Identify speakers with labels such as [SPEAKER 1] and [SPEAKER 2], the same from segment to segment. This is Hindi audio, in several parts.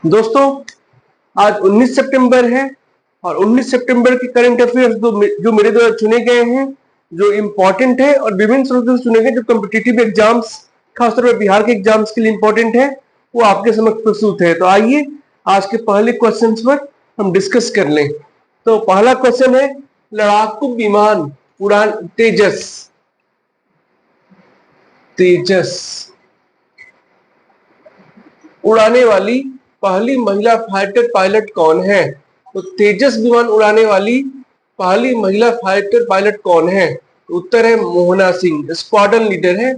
[SPEAKER 1] दोस्तों, आज 19 सितंबर है और 19 सितंबर के करंट अफेयर्स जो मेरे द्वारा चुने गए हैं, जो इम्पोर्टेंट है और विभिन्न स्रोतों से चुने गए, जो कॉम्पिटिटिव एग्जाम्स, खासतौर पर बिहार के एग्जाम्स के लिए इम्पोर्टेंट है, वो आपके समक्ष प्रस्तुत है। तो आइए आज के पहले क्वेश्चन पर हम डिस्कस कर लें। तो पहला क्वेश्चन है, लड़ाकू विमान उड़ान तेजस उड़ाने वाली पहली महिला फाइटर पायलट कौन है? तो तेजस विमान उड़ाने वाली पहली महिला फाइटर पायलट कौन है? तो उत्तर है मोहना सिंह। Squadron leader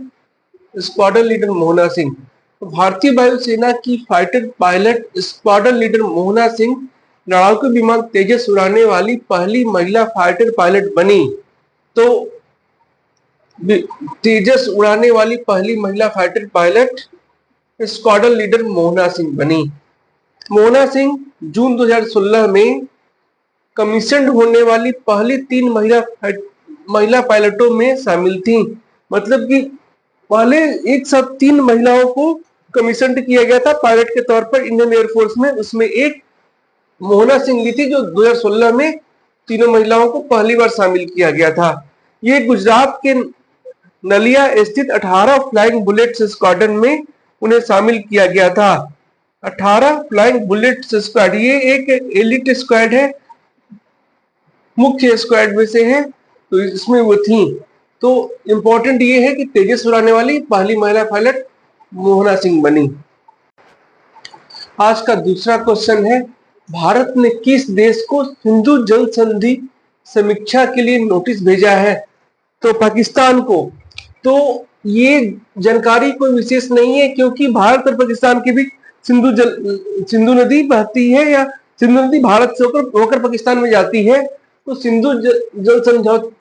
[SPEAKER 1] Mohana Singh. तो भारतीय वायुसेना की fighter pilot squadron leader Mohana Singh लड़ाकू विमान तेजस उड़ाने वाली पहली महिला फाइटर पायलट बनी। तो तेजस उड़ाने वाली पहली महिला fighter pilot squadron leader Mohana Singh बनी। मोहना सिंह जून 2016 में कमीशन्ड होने वाली पहली 3 महिला पायलटों में शामिल थी। मतलब कि पहले एक साथ 3 महिलाओं को कमीशन्ड किया गया था पायलट के तौर पर इंडियन एयरफोर्स में। उसमें एक मोहना सिंह भी थी, जो 2016 में तीनों महिलाओं को पहली बार शामिल किया गया था। ये गुजरात के नलिया स्थित 18 फ्लाइंग बुलेट्स स्क्वाड्रन में उन्हें शामिल किया गया था। 18 फ्लाइंग बुलेट्स स्क्वाड, ये एक एलिट स्क्वाड है, मुख्य स्क्वाड में से है, तो इसमें वो थी। तो इंपॉर्टेंट ये है कि तेजस उड़ाने वाली पहली महिला पायलट मोहना सिंह बनी। आज का दूसरा क्वेश्चन है, भारत ने किस देश को सिंधु जल संधि समीक्षा के लिए नोटिस भेजा है? तो पाकिस्तान को। तो ये जानकारी कोई विशेष नहीं है, क्योंकि भारत और पाकिस्तान के बीच सिंधु नदी बहती है, या सिंधु नदी भारत से होकर पाकिस्तान में जाती है। तो सिंधु जल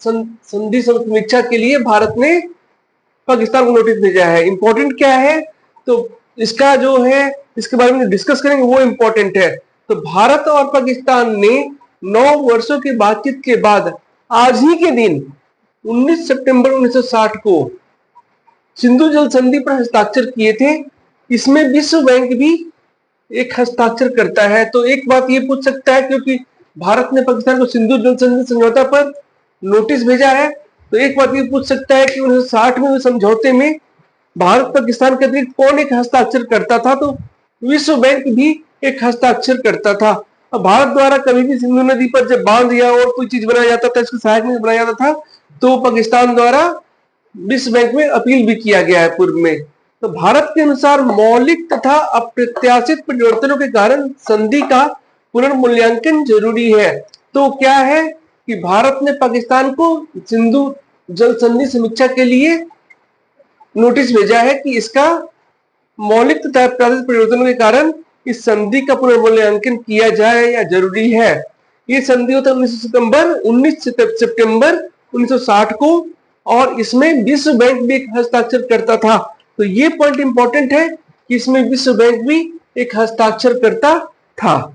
[SPEAKER 1] संधि समीक्षा के लिए भारत ने पाकिस्तान को नोटिस भेजा है। इंपॉर्टेंट क्या है, तो इसका जो है, इसके बारे में डिस्कस करेंगे, वो इंपॉर्टेंट है। तो भारत और पाकिस्तान ने 9 वर्षों की बातचीत के बाद आज ही के दिन 19 सितंबर 1960 को सिंधु जल संधि पर हस्ताक्षर किए थे। इसमें विश्व बैंक भी एक हस्ताक्षर करता है। तो एक बात ये पूछ सकता है, क्योंकि भारत ने पाकिस्तान को सिंधु जल संधि समझौता पर नोटिस भेजा है, तो एक बात ये पूछ सकता है कि 1960 में समझौते में भारत पाकिस्तान के अतिरिक्त कौन एक हस्ताक्षर करता था? तो विश्व बैंक भी एक हस्ताक्षर करता था। अब भारत द्वारा कभी भी सिंधु नदी पर जब बांध या और कोई चीज बनाया जाता था, इसको सहायक में बनाया जाता था, तो पाकिस्तान द्वारा विश्व बैंक में अपील भी किया गया है पूर्व में। तो भारत के अनुसार मौलिक तथा अप्रत्याशित परिवर्तनों के कारण संधि का पुनर्मूल्यांकन जरूरी है। तो क्या है कि भारत ने पाकिस्तान को सिंधु जल संधि समीक्षा के लिए नोटिस भेजा है कि इसका मौलिक तथा अप्रत्याशित परिवर्तनों के कारण इस संधि का पुनर्मूल्यांकन किया जाए या जरूरी है। ये संधि होता है 19 सितंबर 1960 को, और इसमें विश्व बैंक भी एक हस्ताक्षर करता था। तो ये पॉइंट इंपॉर्टेंट है कि इसमें विश्व बैंक भी एक हस्ताक्षर करता था।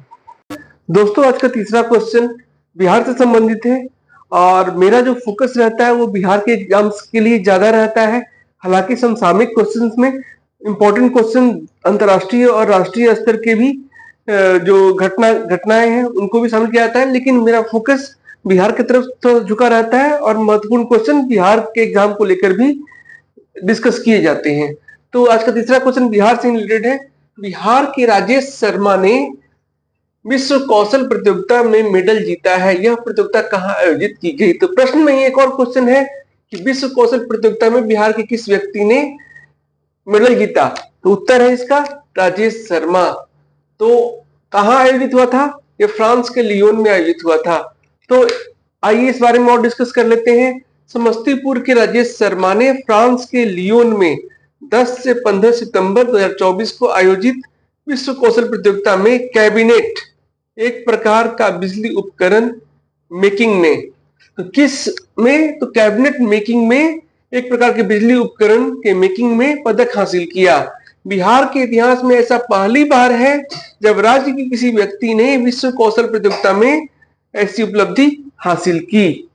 [SPEAKER 1] दोस्तों, आज का तीसरा क्वेश्चन बिहार से संबंधित है, और मेरा जो फोकस रहता है वो बिहार के एग्जाम्स के लिए ज्यादा रहता है। हालांकि समसामयिक क्वेश्चंस में इंपॉर्टेंट क्वेश्चन अंतर्राष्ट्रीय और राष्ट्रीय स्तर के भी जो घटनाएं हैं उनको भी शामिल किया जाता है, लेकिन मेरा फोकस बिहार की तरफ तो झुका रहता है, और महत्वपूर्ण क्वेश्चन बिहार के एग्जाम को लेकर भी डिस्कस किए जाते हैं। तो आज का तीसरा क्वेश्चन बिहार से रिलेटेड है। बिहार के राजेश शर्मा ने विश्व कौशल प्रतियोगिता में मेडल जीता है। यह प्रतियोगिता कहाँ आयोजित की गई? तो प्रश्न में एक और क्वेश्चन है कि विश्व कौशल प्रतियोगिता में बिहार के किस व्यक्ति ने मेडल जीता? तो उत्तर है इसका राजेश शर्मा। तो कहाँ आयोजित हुआ था? ये फ्रांस के लियोन में आयोजित हुआ था। तो आइए इस बारे में और डिस्कस कर लेते हैं। समस्तीपुर के राजेश शर्मा ने फ्रांस के लियोन में 10 से 15 सितंबर 2024 को आयोजित विश्व कौशल प्रतियोगिता में कैबिनेट, एक प्रकार का बिजली उपकरण मेकिंग में, तो किस में? तो कैबिनेट मेकिंग में, एक प्रकार के बिजली उपकरण के मेकिंग में पदक हासिल किया। बिहार के इतिहास में ऐसा पहली बार है जब राज्य के किसी व्यक्ति ने विश्व कौशल प्रतियोगिता में ऐसी उपलब्धि हासिल की।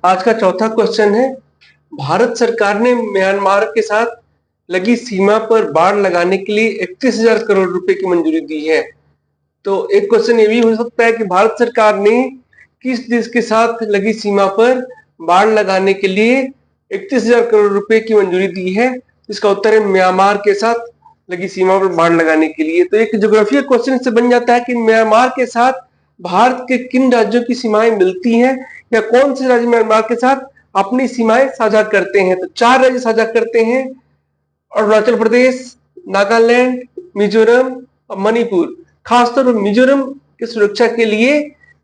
[SPEAKER 1] आज का चौथा क्वेश्चन है, भारत सरकार ने म्यांमार के साथ लगी सीमा पर बाड़ लगाने के लिए 31,000 करोड़ रुपए की मंजूरी दी है। तो एक क्वेश्चन ये भी हो सकता है कि भारत सरकार ने किस देश के साथ लगी सीमा पर बाड़ लगाने के लिए 31,000 करोड़ रुपए की मंजूरी दी है? इसका उत्तर है म्यांमार के साथ लगी सीमा पर बाड़ लगाने के लिए। तो एक ज्योग्राफिकल क्वेश्चन से बन जाता है कि म्यांमार के साथ भारत के किन राज्यों की सीमाएं मिलती हैं, या कौन से राज्य म्यांमार के साथ अपनी सीमाएं साझा करते हैं। तो 4 राज्य साझा करते हैं, अरुणाचल प्रदेश, नागालैंड, मिजोरम और मणिपुर। खासतौर पर मिजोरम की सुरक्षा के लिए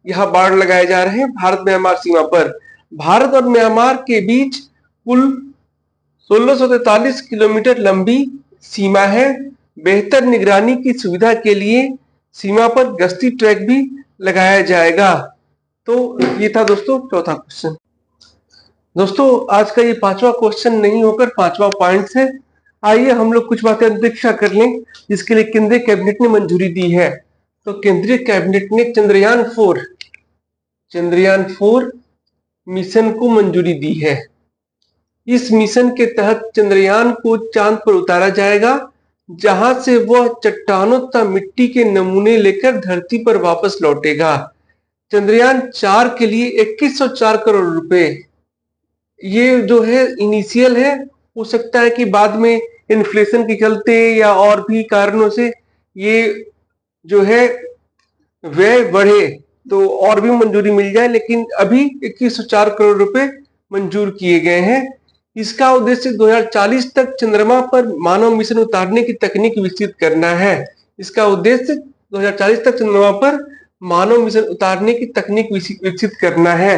[SPEAKER 1] यहाँ बाड़ लगाए जा रहे हैं भारत म्यांमार सीमा पर। भारत और म्यांमार के बीच कुल 1643 किलोमीटर लंबी सीमा है। बेहतर निगरानी की सुविधा के लिए सीमा पर गश्ती ट्रैक भी लगाया जाएगा। तो ये था दोस्तों चौथा क्वेश्चन। दोस्तों आज का ये 5वां क्वेश्चन नहीं होकर 5वां पॉइंट है। आइए हम लोग कुछ बातें अंतरिक्षा कर लें जिसके लिए केंद्रीय कैबिनेट ने मंजूरी दी है। तो केंद्रीय कैबिनेट ने चंद्रयान 4 मिशन को मंजूरी दी है। इस मिशन के तहत चंद्रयान को चांद पर उतारा जाएगा, जहां से वह चट्टानों तथा मिट्टी के नमूने लेकर धरती पर वापस लौटेगा। चंद्रयान 4 के लिए 2104 करोड़ रुपए, ये जो है इनिशियल है। हो सकता है कि बाद में इन्फ्लेशन के चलते या और भी कारणों से ये जो है व्यय बढ़े तो और भी मंजूरी मिल जाए, लेकिन अभी 2104 करोड़ रुपए मंजूर किए गए हैं। इसका उद्देश्य 2040 तक चंद्रमा पर मानव मिशन उतारने की तकनीक विकसित करना है। इसका उद्देश्य 2040 तक चंद्रमा पर मानव मिशन उतारने की तकनीक विकसित करना है।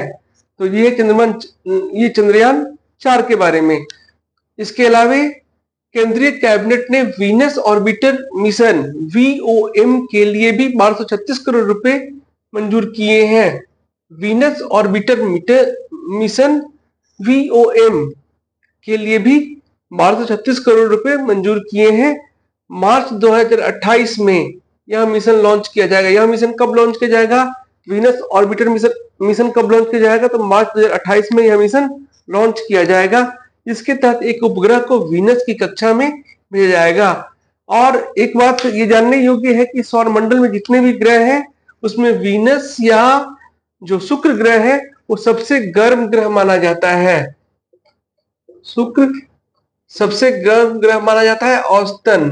[SPEAKER 1] तो ये चंद्रयान 4 के बारे में। इसके अलावा केंद्रीय कैबिनेट ने वीनस ऑर्बिटर मिशन VOM के लिए भी 1236 करोड़ रुपए मंजूर किए हैं। वीनस ऑर्बिटर मिशन VOM के लिए भी 1236 करोड़ रुपए मंजूर किए हैं। मार्च 2028 में यह मिशन लॉन्च किया जाएगा। यह मिशन कब लॉन्च किया जाएगा? वीनस ऑर्बिटर मिशन कब लॉन्च किया जाएगा? तो मार्च 2028 में यह मिशन लॉन्च किया जाएगा। इसके तहत एक उपग्रह को वीनस की कक्षा में भेजा जाएगा। और एक बात ये जानने योग्य है कि सौरमंडल में जितने भी ग्रह हैं उसमें वीनस या जो शुक्र ग्रह है वो सबसे गर्म ग्रह माना जाता है। शुक्र सबसे गर्म ग्रह माना जाता है औसतन।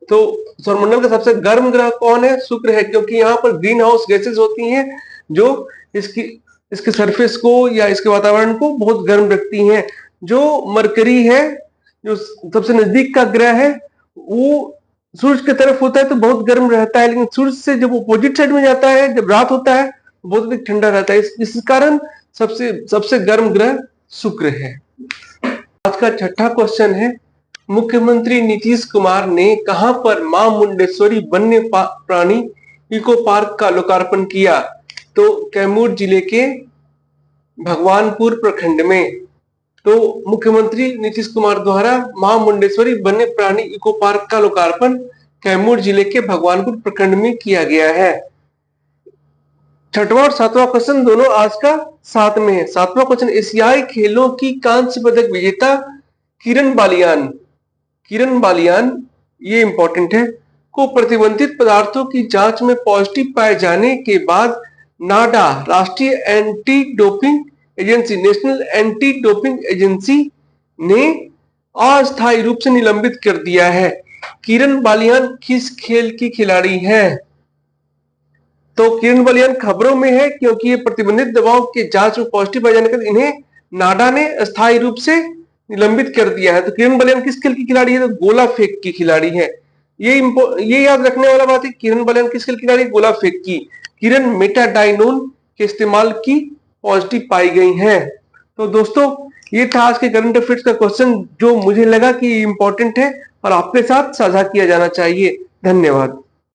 [SPEAKER 1] तो सौरमंडल का सबसे गर्म ग्रह कौन है? शुक्र है, क्योंकि यहाँ पर ग्रीन हाउस गैसेस होती हैं जो इसके सरफेस को या इसके वातावरण को बहुत गर्म रखती हैं। जो मरकरी है, जो सबसे नजदीक का ग्रह है, वो सूर्य की तरफ होता है तो बहुत गर्म रहता है, लेकिन सूर्य से जब अपोजिट साइड में जाता है, जब रात होता है, बहुत अधिक ठंडा रहता है। इस कारण सबसे गर्म ग्रह शुक्र है। आज का छठा क्वेश्चन है, मुख्यमंत्री नीतीश कुमार ने कहां पर मां मुंडेश्वरी वन्य प्राणी इको पार्क का लोकार्पण किया? तो कैमूर जिले के भगवानपुर प्रखंड में। तो मुख्यमंत्री नीतीश कुमार द्वारा मां मुंडेश्वरी वन्य प्राणी इको पार्क का लोकार्पण कैमूर जिले के भगवानपुर प्रखंड में किया गया है। छठवां और सातवां क्वेश्चन दोनों आज का साथ में है। सातवां क्वेश्चन, एशियाई खेलों की कांस्य पदक विजेता किरण बालियान ये इंपॉर्टेंट है, को प्रतिबंधित पदार्थों की जांच में पॉजिटिव पाए जाने के बाद नाडा राष्ट्रीय anti doping agency, national anti doping agency ने अस्थायी रूप से निलंबित कर दिया है। किरण बालियान किस खेल की खिलाड़ी हैं? तो किरण बालियान खबरों में है क्योंकि ये प्रतिबंधित दवाओं के जांच में पॉजिटिव पाए जाने के बाद इन्हें नाडा ने अस्थायी रूप से निलंबित कर दिया है। तो किरण बालियान किस खेल की खिलाड़ी है? तो गोला फेंक की खिलाड़ी है। ये याद रखने वाला बात है, किरण बालियान किस खेल की खिलाड़ी? गोला फेंक की। किरण मेटाडाइनोन के इस्तेमाल की पॉजिटिव पाई गई हैं। तो दोस्तों ये था आज के करंट अफेयर्स का क्वेश्चन जो मुझे लगा कि इंपॉर्टेंट है और आपके साथ साझा किया जाना चाहिए। धन्यवाद।